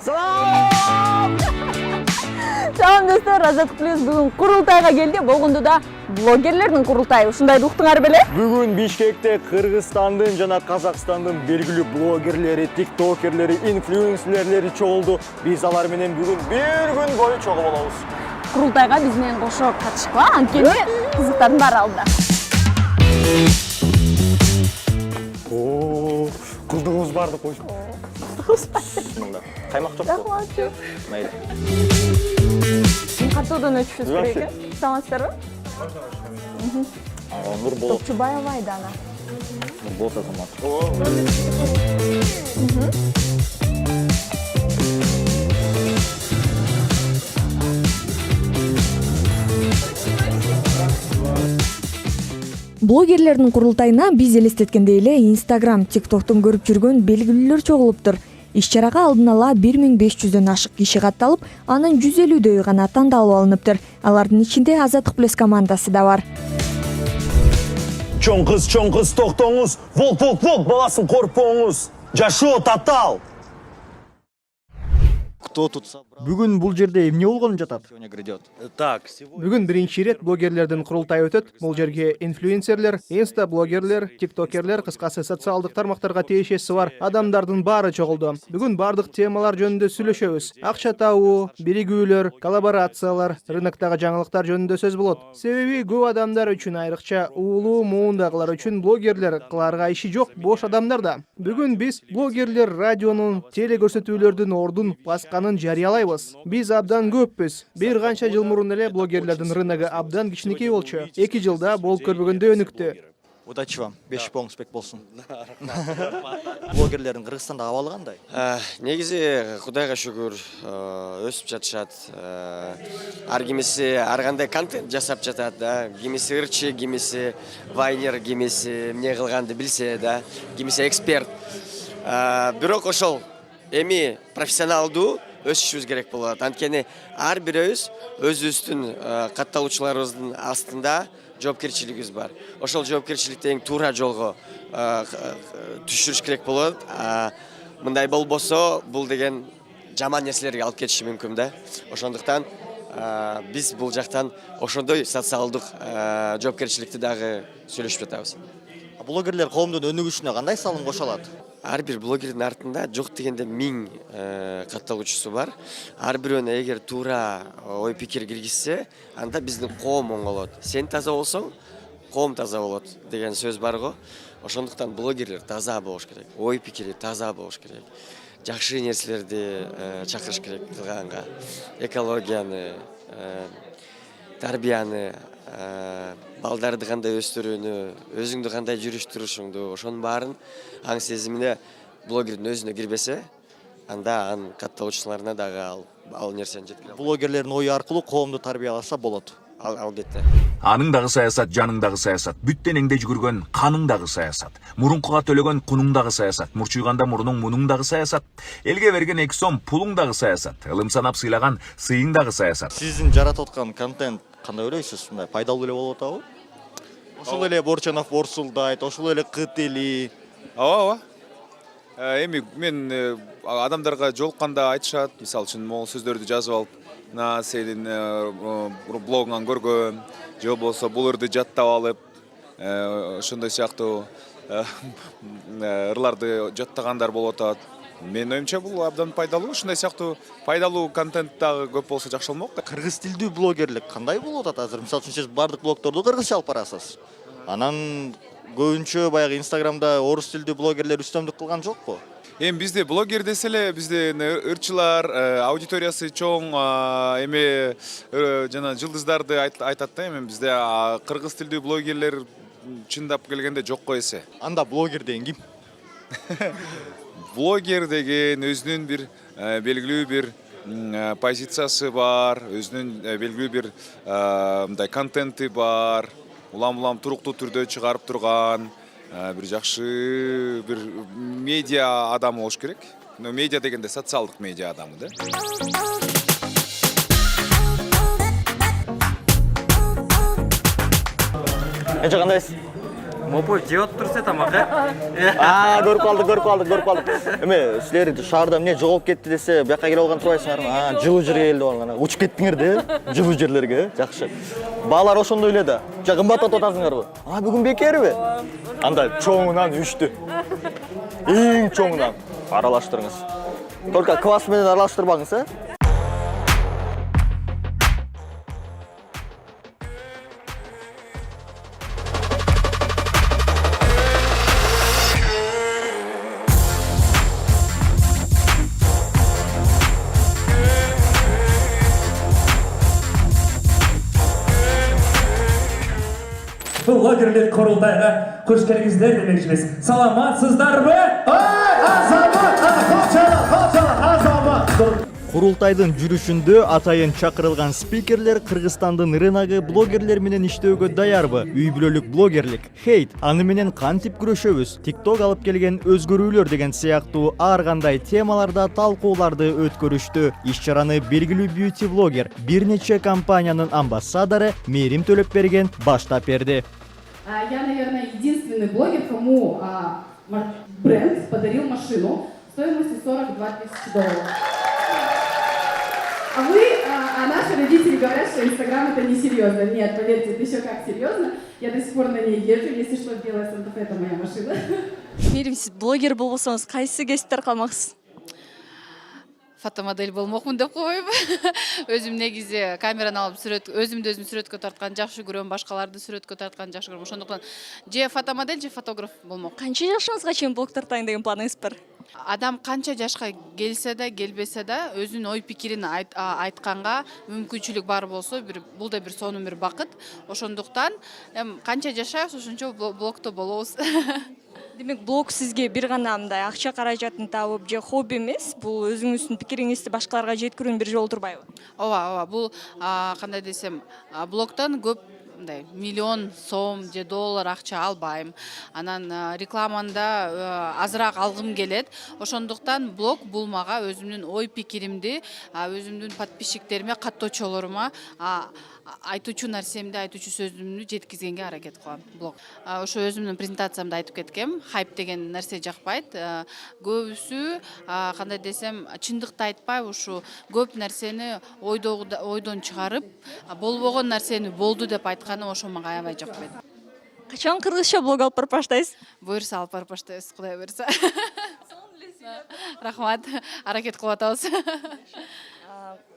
Салам! Салам достор, Азаттык плюс бүгүн курултайга келди. Болгондо да блогерлердин курултайы. Ушундайды уктуңар беле? Бүгүн Бишкекте Кыргызстандын жана Казакстандын белгилүү блогерлери, тиктокерлери, инфлюенсерлери чогулду. Биз алар менен бүгүн бир күн бою чогуу болобуз. Курултайга биз менен кошо катышкыла, анткени кызыктардын баары алдыда. Кыздыгыбыз барды койчу. Мында каймак жокпу? Мейли. Катуудан өтүшүбүз керек экен. Саламатсыздарбы? Нур болот. Топчубаева Айдана. Нур болот азамат. Блогерлердин курултайына биз элестеткендей эле Instagram, TikToктон көрүп жүргөн белгилүүлөр чогулуптур. Иш-чарага алдын ала 1500дөн ашык киши катталып, анын 150дөйү гана тандалып алыныптыр. Алардын ичинде Азаттык плюс командасы да бар. Чоң кыз, токтоңуз. Волк, баласын коркпоңуз. Жашоо татал. Кто тут собрал? Бүгүн бул жерде эмне болгону жатат? Сегодня грядет. Так, сегодня... Бүгүн биринчи ирет блогерлердин курултайы өтөт. Бул жерге инфлюенсерлер, инста-блогерлер, тиктокерлер, кыскасы социалдык тармактарга тиешеси бар адамдардын баары чогулду. Бүгүн бардык темалар жөнүндө сүйлөшөбүз. Акча табуу, биригүүлөр, коллаборациялар, рыноктогу жаңылыктар жөнүндө сөз болот. Себеби көп адамдар үчүн, айрыкча уулуу муундагылар үчүн блогерлер кылаарга иши жок бош адамдар да. Бүгүн биз блогерлер радионун, телекөрсөтүүлөрдүн ордун басканын жарыялайбыз. Биз абдан көппүз. Бир канча жыл мурун эле блогерлердин рыногу абдан кичинекей болчу. 2 жылда болуп көрбөгөндө өнүктү. Удачи вам. Беш поңуз бек болсун. Блогерлердин Кыргызстанда абалы кандай? Негизи Кудайга шүгүр өсүп жатышат. Ар кимиси ар кандай контент жасап жатат да. Кимиси ырчы, кимиси вайнер, кимиси эмне кылганды билсе да. Кимиси эксперт. Бирок ошол эми профессионалдуу өсүшүбүз керек болот. Анткени ар бирөөбүз өзүбүздүн катталуучуларыбыздын астында жоопкерчилигибиз бар. Ошол жоопкерчиликти эң туура жолго түшүрүш керек болот. Мындай болбосо бул деген жаман нерселерге алып кетиши мүмкүн да. Ошондуктан биз бул жактан ошондой социалдык жоопкерчиликти дагы сүйлөшүп жатабыз. Блогерлер коомдун өнүгүшүнө кандай салым кошо алат? Ар бир блогердин артында жок дегенде 1000 катталуучусу бар. Ар бирөөнө эгер туура ой пикир киргизсе, анда биздин коом оңолот. Сен таза болсоң, коом таза болот деген сөз бар го. Ошондуктан блогерлер таза болуш керек. Ой пикири таза болуш керек. Жакшы нерселерди чакырыш керек кылганга. Экологияны, тарбияны, балдарды кандай өстүрүүнү, өзүңдү кандай жүрүштүрүшүңдү, ошонун баарын аң сезимине блогердин өзүнө кирбесе, анда анын катталуучуларына дагы ал нерсени жеткире. Блогерлердин ою аркылуу коомду тарбияласа болот. Албетте. Аның дагы саясат, жаның дагы саясат. Бүттенеңде жүгүргөн каның дагы саясат. Мурункуга төлөгөн кунуң дагы саясат. Мурчуйганда мурунуң мунуң дагы саясат. Элге берген 2 сом пулуң дагы саясат. Ылым санап сыйлаган сыйың дагы саясат. Сиздин жаратып аткан контент кандай ойлойсуз? Мындай пайдалуу эле болуп атабы? Ошол эле Борчанов борсулдайт, ошол эле Кыт эли. Ооба. Эми мен адамдарга жолукканда айтышат, мисалы үчүн могул сөздөрдү жазып алып, мына сенин блогуңан көргөм, же болбосо бул ырды жаттап алып, ошондой сыяктуу ырларды жаттагандар болуп атат. Мен оюмча бул абдан пайдалуу, ушундай сыяктуу пайдалуу контент дагы көп болсо жакшы болмок. Кыргыз тилдүү блогерлик кандай болуп атат азыр? Мисалы үчүн сиз бардык блогторду кыргызча алып барасыз. Анан көбүнчө баягы Инстаграмда орус тилдүү блогерлер үстөмдүк кылган жокпу? Эми бизде блогер десе эле биздин ырчылар, аудиториясы чоң, эми жана жылдыздарды айтат да, эми бизде кыргыз тилдүү блогерлер чындап келгенде жок го эсе. Анда блогер деген ким? Блогер деген өзүнүн бир белгилүү бир позициясы бар, өзүнүн белгилүү бир мындай контенти бар, улам туруктуу түрдө чыгарып турган бир жакшы бир медиа адамы болуш керек. Медиа дегенде социалдык медиа адамы да. Эже кандайсыз? Опой жеп отурса тамак, көрүп калдык. Эме, силер шаарда эмне жоголуп кетти десе, бияка келип алган турбайсыңарбы? Жылуу жерге келип алган. Учуп кеттиңер да, жылуу жерлерге. Жакшы. Баалар ошондой эле да. Кымбат атасыңарбы? Бүгүн бекерби? Анда чоңунан 3тү. Эң чоңунан аралаштырыңыз. Только квас менен аралаштырбаңыз, Блогерлер құрылтайға қош келдіңіздер демекшіміз. Саламатсыздар бе? Азамат! Курултайдын жүрүшүндө атайын чакырылган спикерлер Кыргызстандын рыногу блогерлер менен иштөөгө даярбы? Үй бүлөлүк блогерлик, хейт, аны менен кантип күрөшөбүз? TikTok алып келген өзгөрүүлөр деген сыяктуу ар кандай темаларда талкууларды өткөрүштү. Иш-чараны белгилүү бьюти блогер, бир нече компаниянын амбассадору Мерим Төлөпберген баштап берди. Я, наверное, единственный блогер, кому бренд подарил машину стоимостью $42 000. А наши родители говорят, что Инстаграм это несерьезно. Нет, поверьте, это еще как серьезно. Я до сих пор на ней езжу, если что, белая Санта-Фе это моя машина. Мерим, сиз блогер болбосоңуз кайсы кесиптер калмаксыз? Фотомодель болмокмун деп коеюн. Өзүм негизи камераны алып өзүмдү өзүм сүрөткө тарткан жакшы көрөм, башкаларды сүрөткө тарткан жакшы көрөм. Ошондуктан же фотомодель, же фотограф болмок. Канча жашыңызга чейин блог тартайын деген планыңыз бар? Адам канча жашка келсе да, келбесе да, өзүнүн ой пикирин айтканга мүмкүнчүлүк бар болсо, бул да бир сонун бир бакыт. Ошондуктан канча жашайбыз, ошончо блогто болобуз. Демек, блог сизге бир гана мындай акча каражатын табып же хобби эмес, бул өзүңүздүн пикириңизди башкаларга жеткирүүнүн бир жолу турбайбы? Ооба, бул кандай десем, блогтон көп миллион сом же доллар акча албайм. Анан рекламанда азыраак алгым келет. Ошондуктан блог бул мага өзүмдүн ой пикиримди, өзүмдүн подписчиктериме, каттоочолорума айтуучу нерсемди, айтуучу сөзүмдү жеткизгенге аракет кылам блог. Ошо өзүмдүн презентациямда айтып кеткем, хайп деген нерсе жакпайт. Көбүсү кандай десем, чындыкты айтпай, ушу көп нерсени ойдон чыгарып, болбогон нерсени болду деп айтканы ошо мага аябай жакпайт. Качан кыргызча блог алып барып баштайсыз? Буюрса алып барып баштайбыз, Кудай буйрса. Рахмат, аракет кылып атабыз.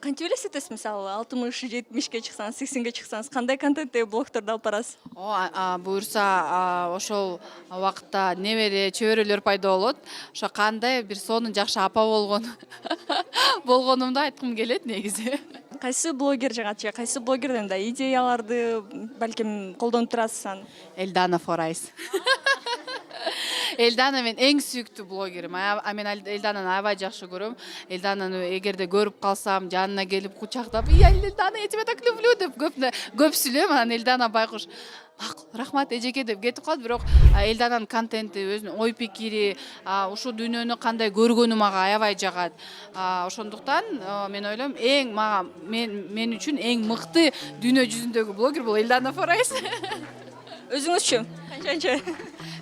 Кантип элестетесиз, мисалы 60-70ге чыксаңыз, 80ге чыксаңыз, кандай контенттеги блогторду алып барасыз? Буюрса ошол убакытта небере, чөбөрөлөр пайда болот. Ошо кандай бир сонун жакшы апа болгонумду айткым келет негизи. Кайсы блогер жагат, кайсы блогерден да идеяларды балким колдонуп турасыз? Элдана Форайс. Элдана мен эң сүйүктүү блогерим. Мен Элдананы аябай жакшы көрөм. Элдананы эгерде көрүп калсам, жанына келип кучактап, "Я Элдана, я тебя так люблю" деп көп сүйлөйм. Анан Элдана байкуш, "Рахмат эжеке" деп кетип калат. Бирок Элдананын контенти, өзүнүн ой пикири, ушул дүйнөнү кандай көргөнү мага аябай жагат. Ошондуктан мен ойлойм, мен үчүн эң мыкты дүйнө жүзүндөгү блогер бул Элдана Форайс. Өзүңүзчү? Канчанча?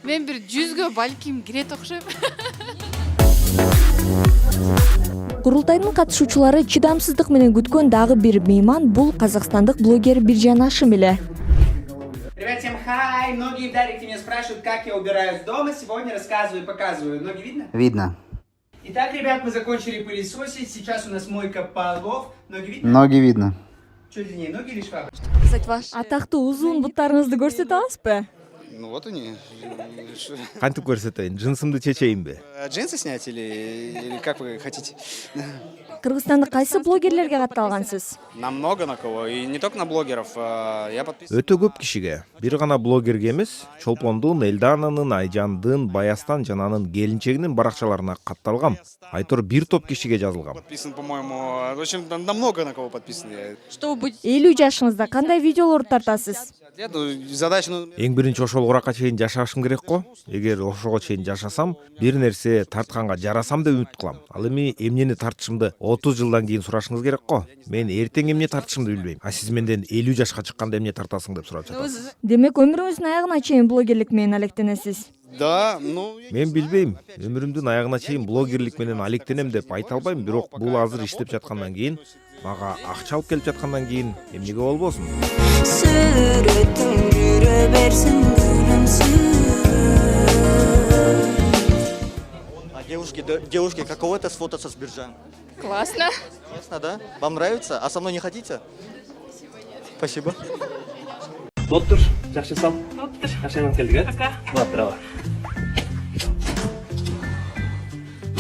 Мен бир 100гө балким кирет окшойм. Курултайдын катышуучулары чыдамсыздык менен күткөн дагы бир мейман бул казакстандык блогер Биржан Ашим эле. Привет всем, хай! Многие в дайректе меня спрашивают, как я убираюсь дома. Сегодня рассказываю и показываю. Ноги видно? Видно. Итак, ребят, мы закончили пылесосить. Сейчас у нас мойка полов. Ноги видно? Ноги видно. Чуть длиннее ноги или швабра? Атактуу узун буттарыңызды көрсөтө аласызбы? Ну вот они. Кантип көрсөтөйүн? Джинсымды чечейинби? Джинсы снять или как вы хотите? Кыргызстанда кайсы блогерлерге катталгансыз? На много на кого, и не только на блогеров. Я подписан. Өтө көп кишиге. Бир гана блогерге эмес, Чолпондун, Элдананын, Айжандын, Баястан жананын келинчегинин баракчаларына катталгам. Айтор бир топ кишиге жазылгам. Подписан, по-моему. В общем, на много на кого подписан. Что вы будете? 50 жашыңызда кандай видеолорду тартасыз? Эң биринчи ошол уракка чейин жашашым керек го. Эгер ошого чейин жашасам, бир нерсе тартканга жарасам деп үмүт кылам. Ал эми эмнени тартышымды 30 жылдан кийин сурашыңыз керек го. Мен эртең эмне тартышымды билбейм. А сиз менден 50 жашка чыкканда эмне тартасың деп сурап жатасыз. Демек өмүрүңүздүн аягына чейин блогерлик менен алектенесиз. Мен билбейм. Өмүрүмдүн аягына чейин блогерлик менен алектенем деп айта албайм, бирок бул азыр иштеп жаткандан кийин, мага акча алып келип жаткандан кийин эмнеге болбосун? Сүрөтүң жүрө берсин гүлүмсүз. Девушки, каково это сфотаться с Биржан? Классно. Классно, да? Вам нравится? А со мной не хотите? Спасибо. Доктор, жақсы сал. Доктор. Қашан келдік, ә? Пока. Баттырава.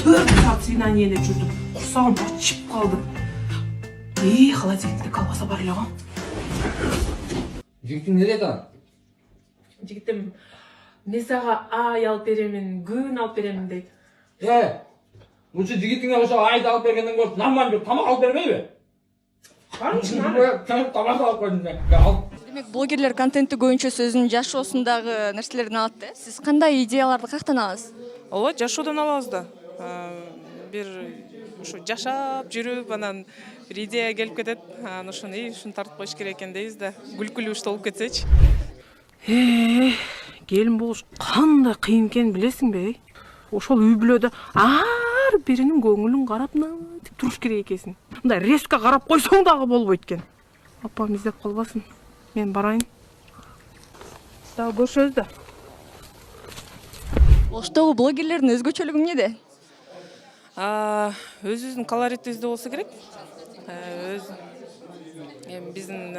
Saat свиданиеде жүрдім. Құрсағым бұршып қалды. Холодильникте колбаса бар эле го. Жігітің неде екен? Жигитим мен сага ай алып беремин, күн алып беремин дейт. Мунча жігітіңе ошо айды алып бергенден көріп, наман бір тамақ алып бермейбі? Тамақ алып қойдың. Ал. Демек блогерлер контентти көбүнчө өзүнүн жашоосундагы нерселерден алат да. Сиз кандай идеяларды каяктан аласыз? Ооба, жашоодон алабыз да. Бир ушу жашап жүрүп, анан бир идея келип кетет. Анан ушуну тартып коюш керек экен дейбиз да. Күлкүлүү иш болуп кетсечи. Келин болуш кандай кыйын экенин билесиңби? Ошол үй бүлөдө ар биринин көңүлүн карап мынтип туруш керек экенсиң. Мындай резко карап койсоң дагы болбойт экен. Апам издеп калбасын. Мен барайын. Дагы көрүшөбүз да. Оштогу блогерлердин өзгөчөлүгү эмнеде? Өзүбүздүн колоритибизде болсо керек. Биздин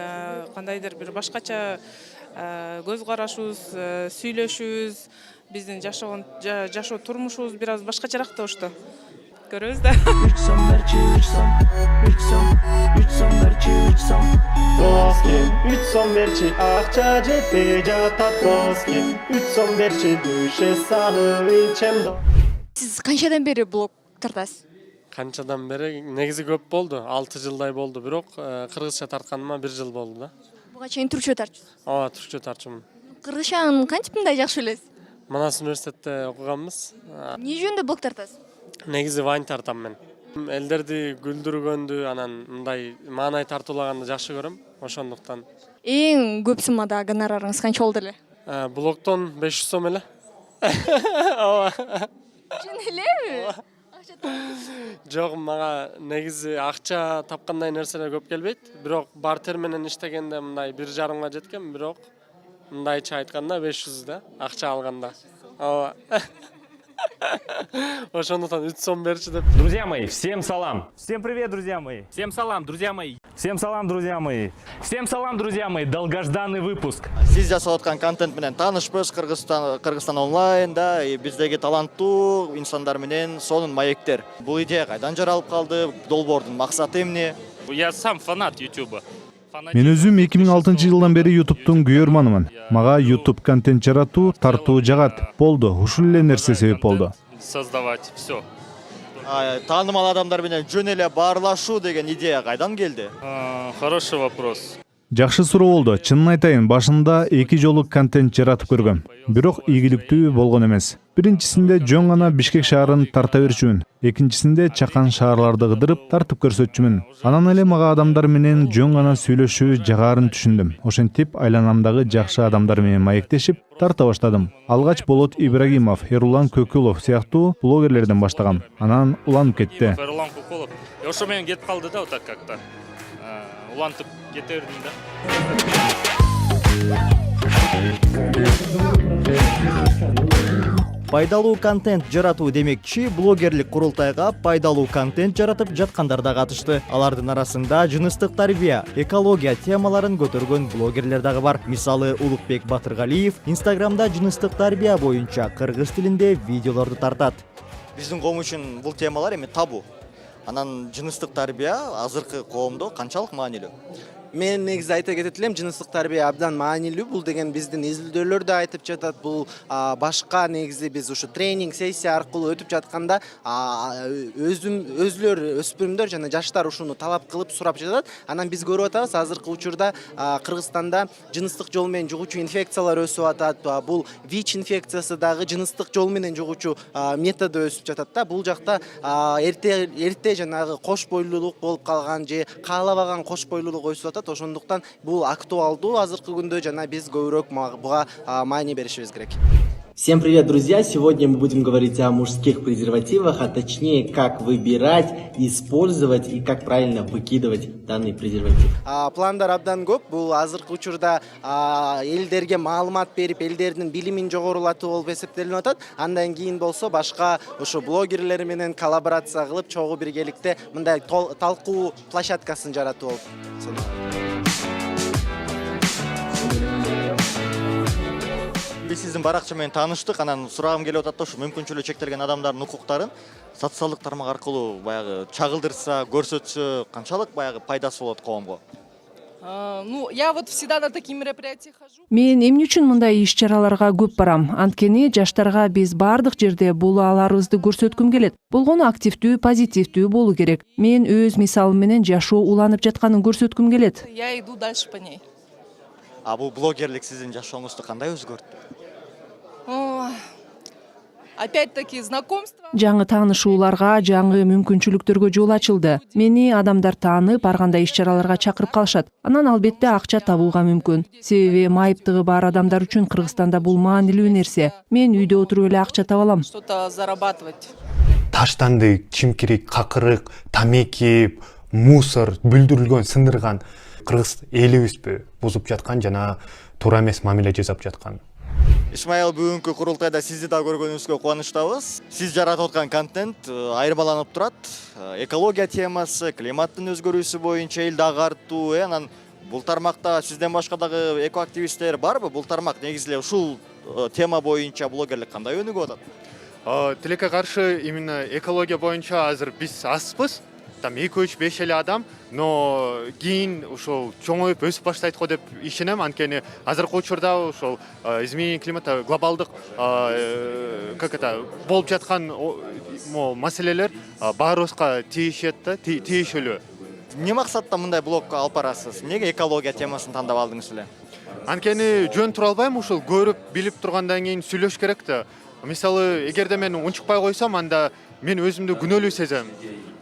кандайдыр бир башкача көз карашыбыз, сүйлөшүүбүз, биздин жашоо турмушубуз бир аз башкачараак да ошто. Көрөбүз да. 3 сом берчи, 3 сом, 3 сом, 3 сом берчи, 3 сом. Доскин, 3 сом берчи, акча жетпей жатат доскин. 3 сом берчи, дүшө салып ичем до. Сиз канчадан бери блог тартасыз? Канчадан бери негизи көп болду. 6 жылдай болду, бирок кыргызча тартканыма 1 жыл болду да. Буга чейин түркчө тартчысыз? Ооба, түркчө тарчумун. Кыргызчаны кантип мындай жакшы билесиз? Манас университетте окуганбыз. Эмне жөнүндө блог тартасыз? Негизи вайн тартам мен. Элдерди күлдүргөндү, анан мындай маанай тартуулаганды жакшы көрөм, ошондуктан. Эң көп суммада гонорарыңыз канча болду эле? Блогтон 500 сом эле. Ооба. Чын элеби? Жок, мага негизи акча тапкандай нерселер көп келбейт. Бирок бартер менен иштегенде мындай 1,5 жеткен, бирок мындайча айтканда 500 да, акча алганда. Ооба. Ошондуктан 3 сом берчи деп. Друзья мои, всем салам. Всем привет, друзья мои. Всем салам, друзья мои. Всем салам, друзья мои. Всем салам, друзья мои. Долгожданный выпуск. Сиз жасап аткан контент менен таанышпыз, Кыргызстан онлайн да, биздеги таланттуу инсандар менен сонун маектер. Бул идея кайдан жаралып калды? Долбоордун максаты эмне? Я сам фанат YouTube'a. Мен өзүм 2006 жылдан бери YouTube'тун күйөрманымын. Мага YouTube контент жаратуу, тартуу жагат. Болду, ушул эле нерсе себеп болду. Создавать все. Таанымал адамдар менен жөн эле баарлашуу деген идея кайдан келди? Хороший вопрос. Жакшы суроо болду. Чынын айтайын, башында 2 жолу контент жаратып көргөм. Бирок ийгиликтүү болгон эмес. Биринчисинде жөн гана Бишкек шаарын тарта берчүмүн. Экинчисинде чакан шаарларды кыдырып тартып көрсөтчүмүн. Анан эле мага адамдар менен жөн гана сүйлөшүү жагарын түшүндүм. Ошентип айланамдагы жакшы адамдар менен маектешип тарта баштадым. Алгач Болот Ибрагимов, Эрулан Көкүлов сыяктуу блогерлерден баштагам. Анан уланып кетти. Эрулан Көкүлов. Ошо менен кетип калды да, вот так как-то. Улантып кете бердим да. Пайдалуу контент жаратуу демекчи, блогерлик курултайга пайдалуу контент жаратып жаткандар да катышты. Алардын арасында жыныстык тарбия, экология темаларын көтөргөн блогерлер дагы бар. Мисалы, Улукбек Батыргалиев Инстаграмда жыныстык тарбия боюнча кыргыз тилинде видеолорду тартат. Биздин коом үчүн бул темалар эми табу. Анан жыныстык тарбия азыркы коомдо канчалык маанилүү? Мен негизи айта кетет элем, жыныстык тарбия абдан маанилүү. Бул деген биздин изилдөөлөр да айтып жатат. Бул башка негизи биз ушу тренинг сессия аркылуу өтүп жатканда өзүлөр өспүрүмдөр жана жаштар ушуну талап кылып сурап жатат. Анан биз көрүп атабыз, азыркы учурда Кыргызстанда жыныстык жол менен жугуучу инфекциялар өсүп атат. Бул ВИЧ инфекциясы дагы жыныстык жол менен жугуучу методу өсүп жатат да. Бул жакта эрте жанагы кош бойлуулук болуп калган же каалабаган кош бойлуулук өсүп атат. Ошондуктан бул актуалдуу азыркы күндө жана биз көбүрөөк буга маани беришибиз керек. Всем привет, друзья! Сегодня мы будем говорить о мужских презервативах, а точнее, как выбирать, использовать и как правильно выкидывать данный презерватив. Пландар абдан көп. Бул азыркы учурда элдерге маалымат берип, элдердин билимин жогорулатуу болуп эсептелип атат. Андан кийин болсо башка ошо блогерлер менен коллаборация кылып, чогуу биргеликте мындай талкуу площадкасын жаратуу болуп саналат. Биз сиздин баракча менен тааныштык, анан сурагым келип атат да, ушу мүмкүнчүлүгү чектелген адамдардын укуктарын социалдык тармак аркылуу баягы чагылдырса, көрсөтсө, канчалык баягы пайдасы болот коомго? Ну, я вот всегда на такие мероприятия хожу. Мен эмне үчүн мындай иш-чараларга көп барам? Анткени жаштарга биз бардык жерде боло аларыбызды көрсөткүм келет. Болгону активдүү, позитивдүү болуу керек. Мен өз мисалым менен жашоо уланып жатканын көрсөткүм келет. Я иду дальше по ней. Бул блогерлик сиздин жашооңузду кандай өзгөрттү? Опять-таки знакомство. Жаңы таанышууларга, жаңы мүмкүнчүлүктөргө жол ачылды. Мени адамдар таанып, ар кандай иш-чараларга чакырып калышат. Анан албетте акча табууга мүмкүн. Себеби майыптыгы бар адамдар үчүн Кыргызстанда бул маанилүү нерсе. Мен үйдө отуруп эле акча таба алам. Что-то зарабатывать. Таштандык, чимкирик, какырык, тамеки, мусор, бүлдүрүлгөн, сындырган кыргыз элибизби бузуп жаткан жана туура эмес мамиле жасап жаткан. Исмаил, бүгүнкү курултайда сизди да көргөнүбүзгө кубанычтабыз. Сиз жаратып аткан контент айырмаланып турат. Экология темасы, климаттын өзгөрүүсү боюнча элди агартуу, анан бул тармакта сизден башка дагы экоактивисттер барбы? Бул тармак негизи эле ушул тема боюнча блогерлик кандай өнүгүп атат? Тилекке каршы именно экология боюнча азыр биз азбыз. Там 2-3-5 эле адам, но кийин ошол чоңоюп өсүп баштайт го деп ишенем. Анткени азыркы учурда ошол изменение климата, глобалдык болуп жаткан маселелер баарыбызга тийишет да, тийишелүү. Эмне максатта мындай блогко алып барасыз? Эмнеге экология темасын тандап алдыңыз эле? Анткени жөн тура албайм, ошол көрүп, билип тургандан кийин сүйлөш керек да. Мисалы, эгерде мен унчукпай койсом, анда мен өзүмдү күнөөлүү сезем.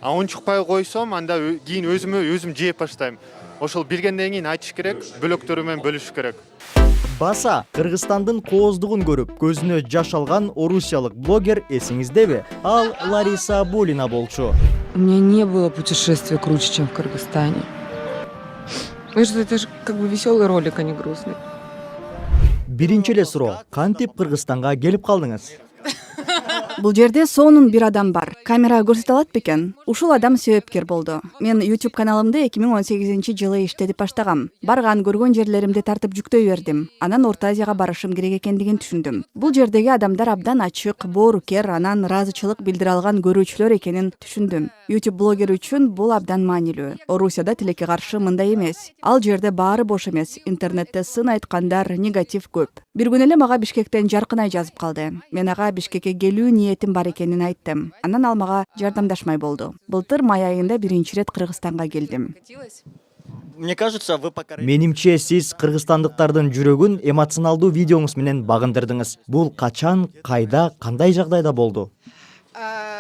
Унчукпай койсом, анда кийин өзүм жеп баштайм. Ошол билгенден кийин айтыш керек, бөлөктөрү менен бөлүшүш керек. Баса Кыргызстандын кооздугун көрүп, көзүнө жаш алган орусиялык блогер эсиңиздеби? Ал Лариса Булина болчу. У меня не было путешествия круче, чем в Кыргызстане. Потому что это же как бы веселый ролик, а не грустный. Биринчи эле суроо, кантип Кыргызстанга келип калдыңыз? Бул жерде сонун бир адам бар. Камера көрсөтө алат бекен? Ушул адам себепкер болду. Мен YouTube каналымды 2018-жылы иштетип баштагам. Барган, көргөн жерлеримди тартып жүктөй бердим. Анан Орто Азияга барышым керек экендигин түшүндүм. Бул жердеги адамдар абдан ачык, боорукер, анан ыраазычылык билдире алган көрүүчүлөр экенин түшүндүм. YouTube блогер үчүн бул абдан маанилүү. Орусияда тилекке каршы мындай эмес. Ал жерде баары бош эмес. Интернетте сын айткандар, негатив көп. Бир күн эле мага Бишкектен Жаркынай жазып калды. Мен ага Бишкекке келүү ниетим бар экенин айттым. Анан ал мага жардамдашмай болду. Былтыр май айында биринчи ирет Кыргызстанга келдим. Мне кажется, вы пока... Менимче сиз кыргызстандыктардын жүрөгүн эмоционалдуу видеоңуз менен багындырдыңыз. Бул качан, кайда, кандай жагдайда болду?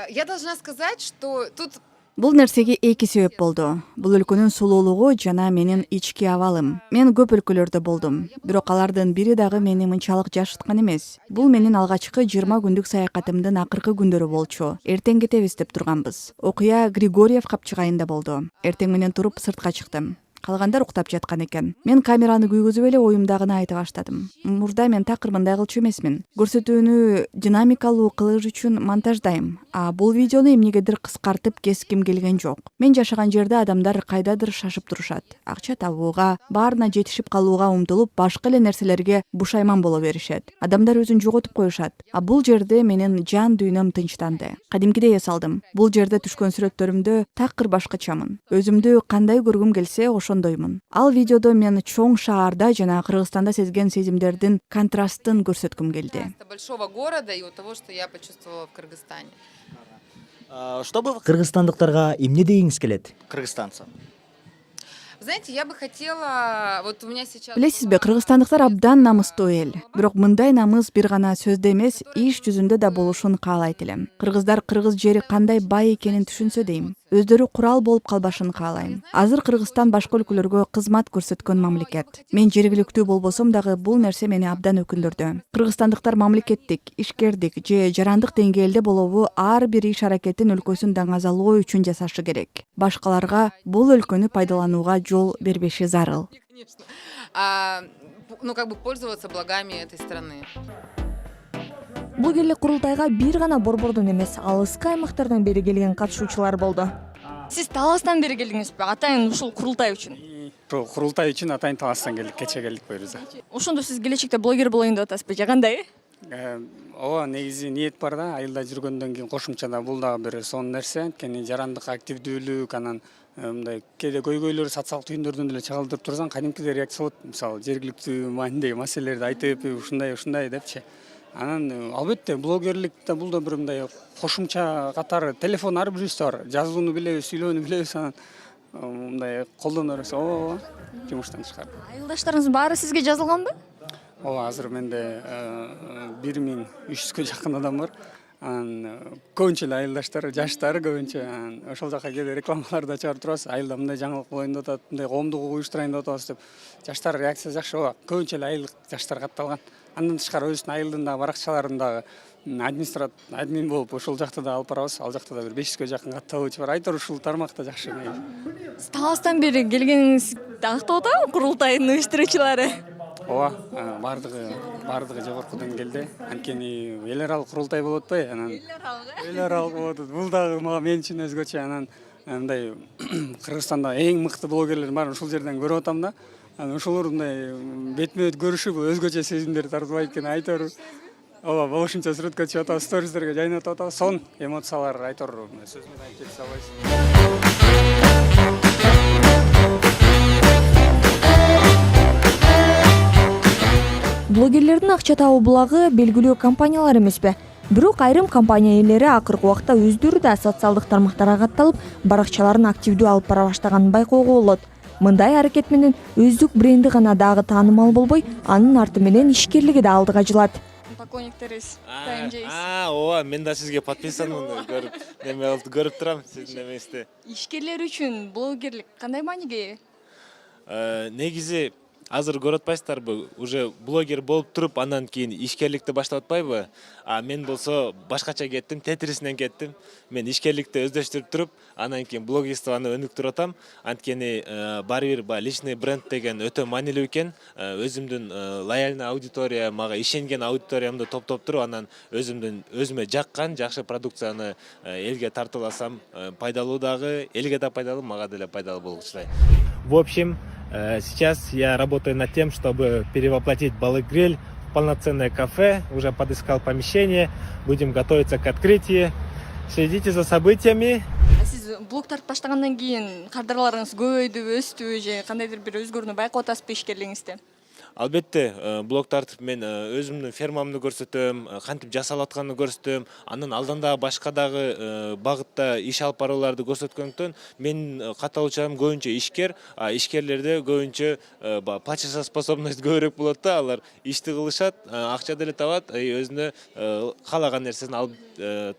Я должна сказать, что тут Бул нерсеге эки себеп болду. Бул өлкөнүн сулуулугу жана менин ички абалым. Мен көп өлкөлөрдө болдум. Бирок алардын бири дагы мени мынчалык жашыткан эмес. Бул менин алгачкы 20 күндүк саякатымдын акыркы күндөрү болчу. Эртең кетебиз деп турганбыз. Окуя Григорьев капчыгайында болду. Эртең менен туруп сыртка чыктым. Калгандар уктап жаткан экен. Мен камераны күйгүзүп эле оюмдагыны айта баштадым. Мурда мен такыр мындай кылчу эмесмин. Көрсөтүүнү динамикалуу кылыш үчүн монтаждайм. Бул видеону эмнегедир кыскартып кеским келген жок. Мен жашаган жерде адамдар кайдадыр шашып турушат. Акча табууга, баарына жетишип калууга умтулуп, башка эле нерселерге бушайман боло беришет. Адамдар өзүн жоготуп коюшат. Бул жерде менин жан дүйнөм тынчтанды. Кадимкидей эс алдым. Бул жерде түшкөн сүрөттөрүмдө такыр башкачамын. Өзүмдү кандай көргүм келсе, ошондой ошондоймун. Ал видеодо мен чоң шаарда жана Кыргызстанда сезген сезимдердин контрастын көрсөткүм келди. Большого города и вот того, что я почувствовала в Кыргызстане. Что бы кыргызстандыктарга эмне дегиңиз келет? кыргызстанцам? Знаете, я бы хотела, вот у меня сейчас... Билесизби, кыргызстандыктар абдан намыстуу эл. Бирок мындай намыс бир гана сөздө эмес, иш жүзүндө да болушун каалайт элем. Кыргыздар кыргыз жери кандай бай экенин түшүнсө дейм. Өздөрү курал болуп калбашын каалайм. Азыр Кыргызстан башка өлкөлөргө кызмат көрсөткөн мамлекет. Мен жергиликтүү болбосом дагы бул нерсе мени абдан өкүндүрдү. Кыргызстандыктар мамлекеттик, ишкердик же жарандык деңгээлде болобу ар бир иш аракетин өлкөсүн даңазалоо үчүн жасашы керек. Башкаларга бул өлкөнү пайдаланууга жол бербеши зарыл. Ну, как бы пользоваться благами этой страны. Блогерлик курултайга бир гана Борбордон эмес, алыскы аймактардан бери келген катышуучулар болду. Сиз Таластан бери келдиңизби? Атайын ушул курултай үчүн. Ушул курултай үчүн атайын Таластан келдик, кече келдик буюрса. Ошондо сиз келечекте блогер болоюн деп атасызбы же кандай? Ооба, негизи ниет бар да, айылда жүргөндөн кийин кошумчада бул дагы бир сонун нерсе. Анткени жарандык активдүүлүк, анан мындай кээде көйгөйлөр социалдык түйүндөрдөн деле чагылдырып турсаң, кадимкидей реакция болот. Мисалы, жергиликтүү маанидеги маселелерди айтып, ушундай депчи. Анан албетте блогерликте бул да бир мындай кошумча катары телефон ар бирибизде бар. Жазууну билебиз, сүйлөөнү билебиз, анан мындай колдоно берсе, ооба, жумуштан тышкары. Айылдаштарыңыздын баары сизге жазылганбы? Ооба, азыр менде 1300-кө жакын адам бар. Анан көбүнчө эле айылдаштар, жаштар көбүнчө. Ошол жака кээде рекламаларды чыгарып турабыз. Айылда мындай жаңылык болоюн деп атат, мындай коомдук уюштурайын деп атабыз деп. Жаштар реакция жакшы, ооба. Көбүнчө эле айылдык жаштар катталган. Андан тышкары өзүнүн айылдын дагы баракчаларында админ болуп ошол жакта да алып барабыз. Ал жакта да бир 500кө жакын катталуучу бар. Айтор ушул тармакта жакшы. Сиз Таластан бери келгениңиз актап атабы курултайдын уюштуруучулары? Ооба, бардыгы жогоркудан келди. Анткени эл аралык курултай болуп атпайбы? Анан эл аралык болуп атат. Бул дагы мен үчүн өзгөчө. Анан мындай Кыргызстанда эң мыкты блогерлер бар, ушул жерден көрүп атам да. Анан ошолор мындай бетме-бет көрүшүп өзгөчө сезимдер тартуулайт экен, айтор. Ооба, болушунча сүрөткө чыгып атабыз, стористерге жайнатып атабыз. Сон эмоциялар айтор сөз менен айтып кете албайсыз. Блогерлердин акча табуу булагы белгилүү компаниялар эмеспи? Бирок айрым компания ээлери акыркы убакта өздөрү да социалдык тармактарга катталып, баракчаларын активдүү алып бара баштаганын байкоого болот. Мындай аракет менен өздүк бренди гана дагы таанымал болбой, анын арты менен ишкерлиги да алдыга жылат. Поклонниктериз, тайынжайсыз. Ооба, мен да сизге подписанмын, көрүп турам сиздин эмеңизди. Ишкерлер үчүн блогерлик кандай мааниге ээ? Негизи азыр көрүп атпайсыздарбы, уже блогер болуп туруп, андан кийин ишкерликти баштап атпайбы? Мен болсо башкача кеттим, тетрисинен кеттим. Мен ишкерликти өздөштүрүп туруп, андан кийин блогерствону өнүктүрүп атам. Анткени баары бир личный бренд деген өтө маанилүү экен. Өзүмдүн лояльный аудитория, мага ишенген аудиториямды топтоп туруп, анан өзүмө жаккан жакшы продукцияны элге тартып алсам, пайдалуу дагы, элге да пайдалуу, мага деле пайдалуу болчу. В общем, сейчас я работаю над тем, чтобы перевоплотить Балык Гриль в полноценное кафе. Уже подыскал помещение. Будем готовиться к открытию. Следите за событиями. Сиз блог тартып баштагандан кийин кадрларыңыз көбөйдүбү, өстүбү же кандайдыр бир өзгөрүүнү байкап атасызбы ишкерлигиңизде? Албетте, блог тартып мен өзүмдүн фермамды көрсөтөм, кантип жасалып атканын көрсөтөм. Анын алдында башка дагы багытта иш алып барууларды көрсөткөндөн мен катталуучуларым көбүнчө ишкер, ишкерлерде көбүнчө платежеспособность көбүрөөк болот да, алар ишти кылышат, акча деле табат, өзүнө каалаган нерсени алып,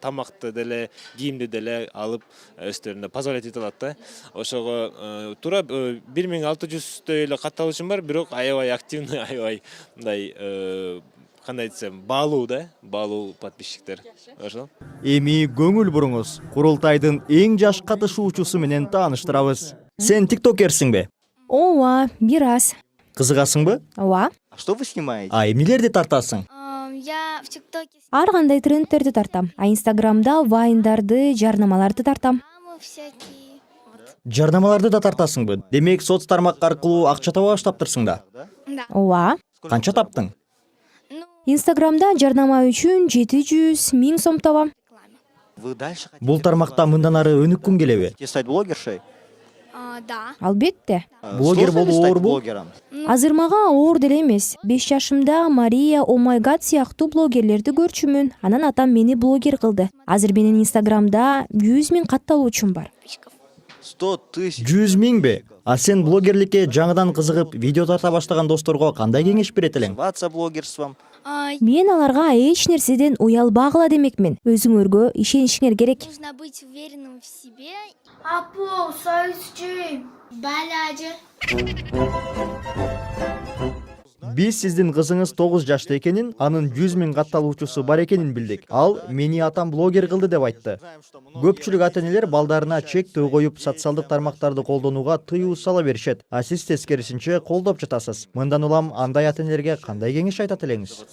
тамакты деле, кийимди деле алып өздөрүнө позволять ете алат да. Ошого туура 1600 эле катталуучум бар, бирок аябай активный, аябай мындай кандай десем, баалуу да, баалуу подписчиктер. Ошол. Эми көңүл буруңуз, курултайдын эң жаш катышуучусу менен тааныштырабыз. Сен тиктокерсиңби? Ооба, бир аз. Кызыгасыңбы? Ооба. Что вы снимаете? Эмнелерди тартасың? Я в ТикТоке ар кандай трендтерди тартам. Инстаграмда вайндарды, жарнамаларды тартам. Жарнамаларды да тартасыңбы? Демек, соц тармак аркылуу акча таба баштаптырсың да? Ооба. Канча таптың? Инстаграмда жарнама үчүн 700 000 сом табам. Бул тармакта мындан ары өнүккүң келеби? Стать блогершей? Да. Албетте. Блогер болуу оорбу? Азыр мага оор деле эмес. 5 жашымда Мария Омайгат сыяктуу блогерлерди көрчүмүн. Анан атам мени блогер кылды. Азыр менин Инстаграмда 100 000 катталуучум бар. 100 000. 100 000 бе? А сен блогерликке жаңыдан кызыгып видео тарта баштаган досторго кандай кеңеш берет элең? Блогерством. Мен аларга эч нерседен уялбагыла демекмин. Өзүңөргө ишенишиңер керек. Нужно быть уверенным в себе. Апу, союзчи. Баляжы. Биз сиздин кызыңыз 9 жашта экенин, анын 100 000 катталуучусу бар экенин билдик. Ал мени атам блогер кылды деп айтты. Көпчүлүк ата-энелер балдарына чектөө коюп, социалдык тармактарды колдонууга тыюу сала беришет. А сиз тескерисинче колдоп жатасыз. Мындан улам андай ата-энелерге кандай кеңеш айтат элеңиз?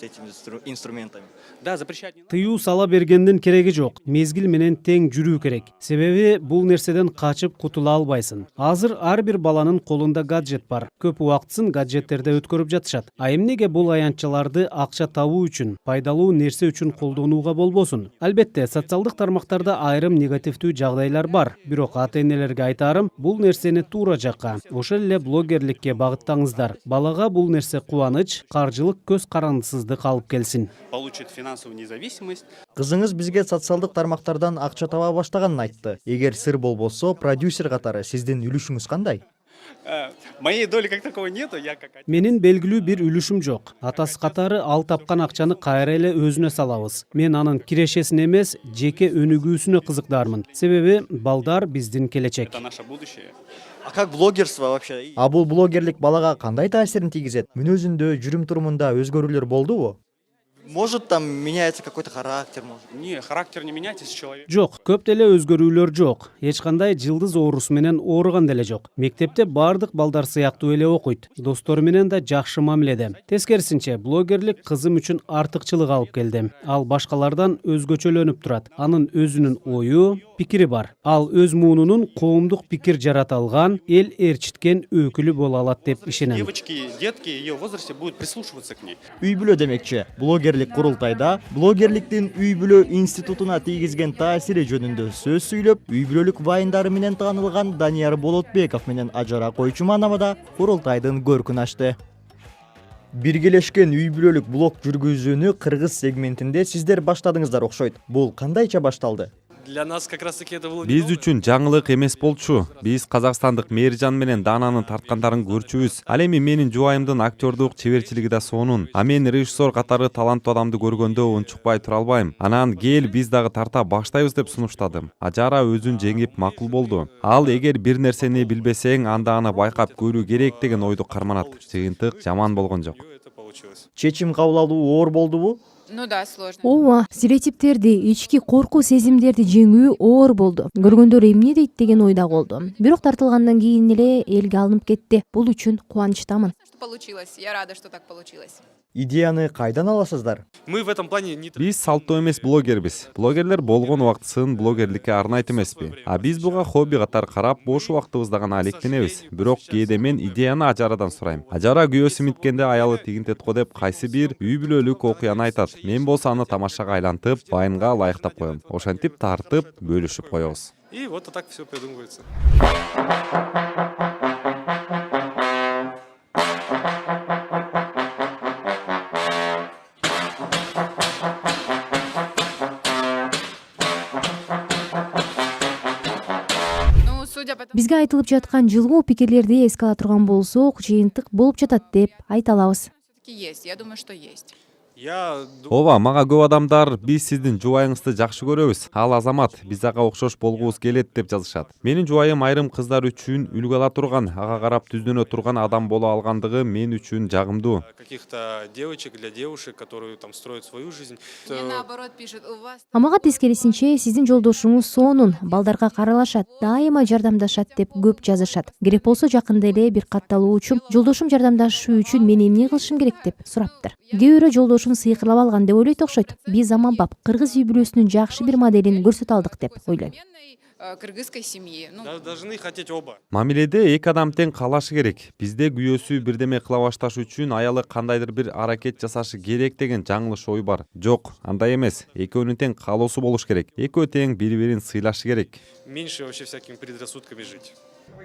Тыюу сала бергендин кереги жок. Мезгил менен тең жүрүү керек. Себеби бул нерседен качып кутула албайсың. Азыр ар бир баланын колунда гаджет бар. Көп убактысын гаджеттерде өткөрүп жатышат. А эмнеге бул аянтчаларды акча табуу үчүн, пайдалуу нерсе үчүн колдонууга болбосун? Албетте, социалдык тармактарда айрым негативдүү жагдайлар бар. Бирок ата-энелерге айтарым, бул нерсени туура жакка, ошол эле блогерликке багыттаңыздар. Балага бул нерсе кубаныч, каржылык көз карандысыздык алып келсин. Кызыңыз бизге социалдык тармактардан акча таба баштаганын айтты. Эгер сыр болбосо, продюсер катары сиздин үлүшүңүз кандай? Моей доли как такого нету, я как... Менин белгилүү бир үлүшүм жок. Атасы катары ал тапкан акчаны кайра эле өзүнө салабыз. Мен анын кирешесин эмес, жеке өнүгүүсүнө кызыктармын. Себеби балдар биздин келечек. Это наше будущее. А как блогерство вообще? А бул блогерлик балага кандай таасирин тийгизет? Мүнөзүндө, жүрүм-турумунда өзгөрүүлөр болдубу? Может, там меняется какой-то характер, может? Не, характер не меняется, если человек... Жок, көп деле өзгөрүүлөр жок. Эч кандай жылдыз оорусу менен ооруган деле жок. Мектепте бардык балдар сыяктуу эле окуйт. Достору менен да жакшы мамиледе. Тескерисинче, блогерлик кызым үчүн артыкчылык алып келди. Ал башкалардан өзгөчөлөнүп турат. Анын өзүнүн ою, пикири бар. Ал өз муунунун коомдук пикир жарата алган, эл ээрчиткен өкүлү боло алат деп ишенем. Девочки, детки ее возрасте будут прислушиваться к ней. Үй бүлө демекчи. Блогерлик курултайда блогерликтин үй бүлө институтуна тийгизген таасири жөнүндө сөз сүйлөп, үй бүлөлүк вайындары менен таанылган Данияр Болотбеков менен Ажара Койчуманова да курултайдын көркүн ачты. Биргелешкен үй бүлөлүк блог жүргүзүүнү кыргыз сегментинде сиздер баштадыңыздар окшойт. Бул кандайча башталды? Для нас как раз таки это было... Биз үчүн жаңылык эмес болчу. Биз казакстандык Мээржан менен Дананын тарткандарын көрчүбүз. Ал эми менин жубайымдын актёрдук чеберчилиги да сонун. А мен режиссер катары таланттуу адамды көргөндө унчукпай тура албайм. Анан кел биз дагы тарта баштайбыз деп сунуштадым. Ажара өзүн жеңип макул болду. Ал эгер бир нерсени билбесең, анда аны байкап көрүү керек деген ойду карманат. Жыйынтык жаман болгон жок. Чечим кабыл алуу оор болдубу? Ну да, сложно. Ооба, стереотиптерди, ички коркуу сезимдерди жеңүү оор болду. Көргөндөр эмне дейт деген ойда болду. Бирок тартылгандан кийин эле элге алынып кетти. Бул үчүн кубанычтамын. Получилось. Я рада, что так получилось. Идеяны кайдан аласыздар? Мы в этом плане не... Биз салттуу эмес блогербиз. Блогерлер болгон убактысын блогерликке арнайт эмеспи. А биз буга хобби катары карап, бош убактыбызда гана алектенебиз. Бирок кээде мен идеяны Ажарадан сурайм. Ажара күйөөсү минткенде аялы тигинтет го деп кайсы бир үй бүлөлүк окуяны айтат. Мен болсо аны тамашага айлантып, байынга ылайыктап коем. Ошентип тартып, бөлүшүп коебуз. И вот так все придумывается. Бизге айтылып жаткан жылгуу пикирлерди эске ала турган болсок, жыйынтык болуп жатат деп айта алабыз. Есть, я думаю, что есть. Ооба, мага көп адамдар биз сиздин жубайыңызды жакшы көрөбүз. Ал азамат, биз ага окшош болгубуз келет деп жазышат. Менин жубайым айрым кыздар үчүн үлгү ала турган, ага карап түздөнө турган адам боло алгандыгы мен үчүн жагымдуу. Каких-то девочек для девушек, которые там строят свою жизнь. Мне наоборот пишут, у вас... Мага тескерисинче сиздин жолдошуңуз сонун, балдарга каралашат, дайыма жардамдашат деп көп жазышат. Керек болсо жакында эле бир катталуучум жолдошум жардамдашуу үчүн мен эмне кылышым керек деп сураптыр. Кээ бирөө жолдошун сыйкырлап алган деп ойлойт окшойт. Биз заманбап кыргыз үй бүлөсүнүн жакшы бир моделин көрсөтө алдык деп ойлойм. Кыргызской семьи. Должны хотеть оба. Мамиледе эки адам тең калашы керек. Бизде күйөөсү бирдеме кыла башташ үчүн аялы кандайдыр бир аракет жасашы керек деген жаңылыш ой бар. Жок, андай эмес. Экөөнүн тең каалоосу болуш керек. Экөө тең бири-бирин сыйлашы керек. Меньше вообще всякими предрассудками жить.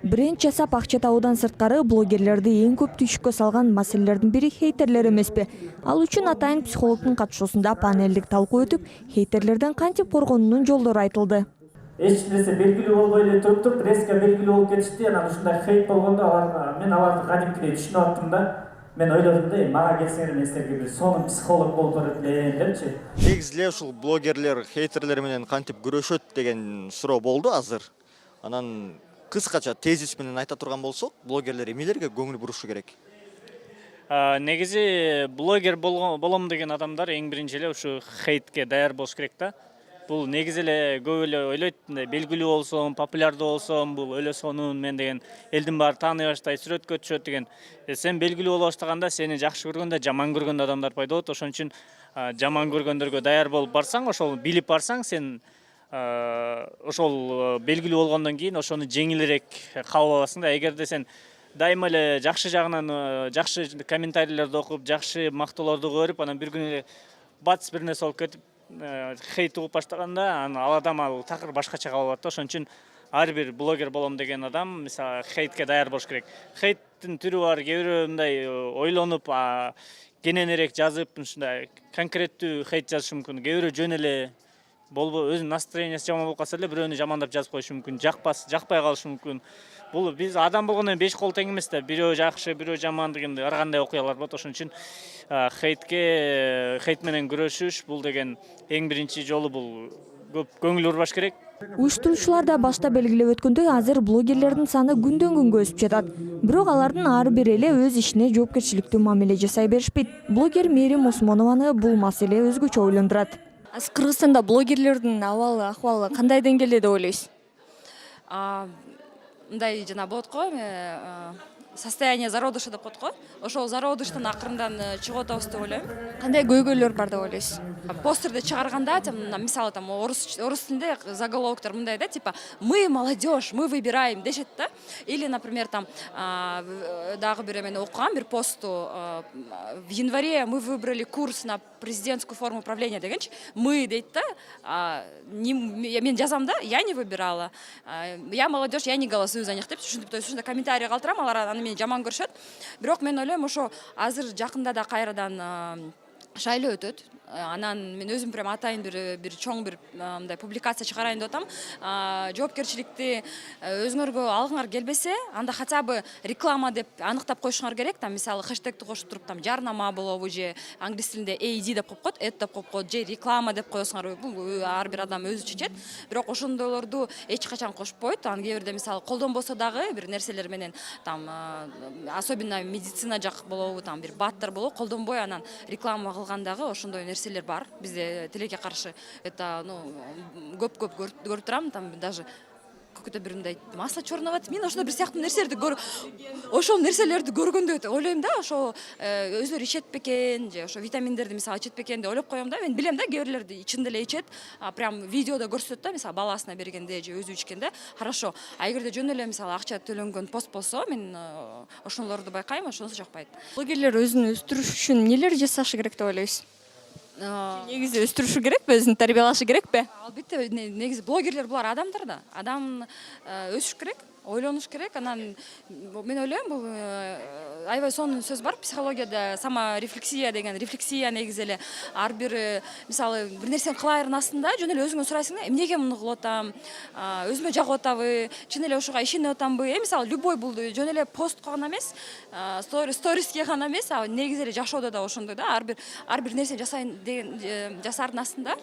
Бренд жасап акча табуудан сырткары блогерлерди эң көп түйшүккө салган маселелердин бири хейтерлер эмеспи? Ал үчүн атайын психологдун катышуусунда панелдик талкуу өтүп, хейтерлерден кантип коргонуунун жолдору айтылды. Эч нерсе белгилүү болбой эле туруп резко белгилүү болуп кетишти. Анан ушундай хейт болгондо мен аларды кадимкидей түшүнүп аттым да. Мен ойлодум да, мага келсеңер мен силерге бир сонун психолог болуп берет элем депчи. Негизи эле ушул блогерлер хейтерлер менен кантип күрөшөт деген суроо болду азыр. Анан кыскача тезис менен айта турган болсок, блогерлер эмнелерге көңүл бурушу керек? Негизи блогер болом деген адамдар эң биринчи эле ушу хейтке даяр болуш керек да. Бул негизи эле көп эле ойлойт, белгилүү болсом, популярдуу болсом, бул өлө сонун мен деген элдин баары тааный баштайт, сүрөткө түшөт деген. Сен белгилүү боло баштаганда сени жакшы көргөн да жаман көргөн адамдар пайда болот. Ошон үчүн жаман көргөндөргө даяр болуп барсаң, ошол билип барсаң, сен ошол белгилүү болгондон кийин ошону жеңилирээк кабыл аласың да. Эгерде сен дайыма эле жакшы жагынан жакшы комментарийлерди окуп, жакшы мактоолорду көрүп, анан бир күнү эле батыс бир нерсе болуп кетип хейт угуп баштаганда, ал адам ал такыр башкача кабыл алат да. Ошон үчүн ар бир блогер болом деген адам мисалы хейтке даяр болуш керек. Хейттин түрү бар, кээ бирөө мындай ойлонуп, кененирээк жазып, ушундай конкреттүү хейт жазышы мүмкүн. Кээ бирөө жөн эле болбой өзүнүн настроениясы жаман болуп калса эле бирөөнү жамандап жазып коюшу мүмкүн, жакпай калышы мүмкүн. Бул биз адам болгондон кийин 5 кол тең эмес да. Бирөө жакшы, бирөө жаман деген ар кандай окуялар болот. Ошон үчүн хейт менен күрөшүш бул деген эң биринчи жолу бул көп көңүл бурбаш керек. Уюштуруучулар да башта белгилеп өткөндөй, азыр блогерлердин саны күндөн күнгө өсүп жатат. Бирок алардын ар бири эле өз ишине жоопкерчиликтүү мамиле жасай беришпейт. Блогер Мээрим Осмонованы бул маселе өзгөчө ойлондурат. Кыргызстанда блогерлердин ахвалы кандай деңгээлде деп ойлойсуз? Мындай жана болот го, состояние зародыша деп коет го. Ошол зародыштан акырындан чыгып атабыз деп ойлойм. Кандай көйгөйлөр бар деп ойлойсуз? Постерди чыгарганда, мисалы орус тилинде заголовоктор мындай да, типа мы молодежь, мы выбираем дешет да. Или, например, дагы бир эмени окугам, бир посту в январе мы выбрали курс на президентскую форму управления дегенчи. Мы дейт да. Мен жазам да, я не выбирала. Я молодежь, я не голосую за них деп. Ушундай комментарий калтырам, алар аны мени жаман көрүшөт. Бирок мен ойлойм, ошо азыр жакында да кайрадан шайлоо өтөт. Анан мен өзүм прям атайын бир чоң бир мындай публикация чыгарайын деп атам. Жоопкерчиликти өзүңөргө алгыңар келбесе, анда хотя бы реклама деп аныктап коюшуңар керек. Мисалы хэштегти кошуп туруп, жарнама болобу же англис тилинде AD деп коюп коет, ad деп коюп коет, же реклама деп коесуңар. Бул ар бир адам өзү чечет. Бирок ошондойлорду эч качан кошпойт. Анан кээ бирде мисалы колдонбосо дагы бир нерселер менен особенно медицина жак болобу, бир баттар болобу, колдонбой анан реклама кылгандагы ошондой нерселер бар. Бизде тилекке каршы это көп көрүп турам, даже какой-то бир мындай масло черного тмина, ошондой бир сыяктуу нерселерди ошол нерселерди көргөндө ойлойм да, ошо өзүлөрү ичет бекен, же ошо витаминдерди мисалы ичет бекен деп ойлоп коем да. Мен билем да, кээ бирлерди ичинде эле ичет, прям видеодо көрсөтөт да, мисалы баласына бергенде же өзү ичкенде. Хорошо. А эгерде жөн эле мисалы акча төлөнгөн пост болсо, мен ошолорду байкайм, ошонусу жакпайт. Блогерлер өзүн өстүрүш үчүн эмнелер жасашы керек деп ойлойсуз? Негизи өстүрүшү керекпи, өзүн тарбиялашы керекпи? Албетте, негизи блогерлер булар адамдар да. Адам өсүш керек, ойлонуш керек. Анан мен ойлойм, бул аябай сонун сөз бар психологияда, саморефлексия деген. Рефлексия негизи эле ар бир мисалы бир нерсени кылайрын астында жөн эле өзүңө сурайсың, эмнеге муну кылып атам? Өзүмө жагып атабы? Чын эле ошого ишенип атамбы? Мисалы любой бул жөн эле постко гана эмес, сториске гана эмес, негизи эле жашоодо да ошондой да. Ар бир нерсени жасайын деген жасаардын астында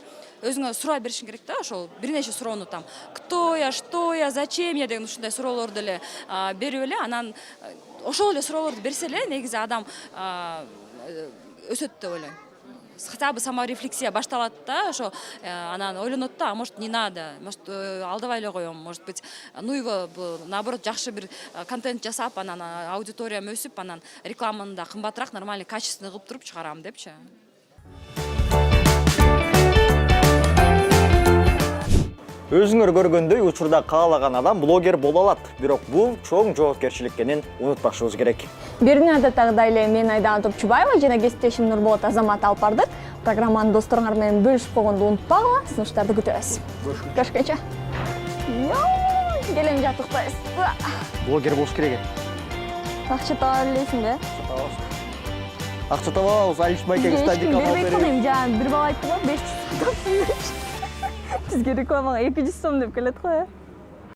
өзүңө суроо беришиң керек да. Ошол бир нече суроону кто я, что я, зачем я деген ушундай суроолорду эле берип эле, анан ошол эле суроолорду берсе эле негизи адам өсөт деп ойлойм. Хотя бы саморефлексия башталат да, ошо анан ойлонот да, может не надо, может алдабай эле коем, может быть ну его наоборот жакшы бир контент жасап, анан аудиториям өсүп, анан рекламаны да кымбатыраак нормальный качественный кылып туруп чыгарам депчи. Өзүңөр көргөндөй учурда каалаган адам блогер боло алат, бирок бул чоң жоопкерчилик экенин унутпашыбыз керек. Берүүнү адаттагыдай эле мен Айдана Топчубаева жана кесиптешим Нурболот Азамат алып бардык. Программаны досторуңар менен бөлүшүп койгонду унутпагыла, сунуштарды күтөбүз. Көрүшкөнчө. келем жатыктайбыз. Блогер болуш керек. Акча таба билесиң да? Акча табабыз, Алишмайкеге стадик Бизге алып бербейт беребиз. кылайм, жаңы бир бала айтты го 500 сом. Бизге рекламага 200 сом деп келет го.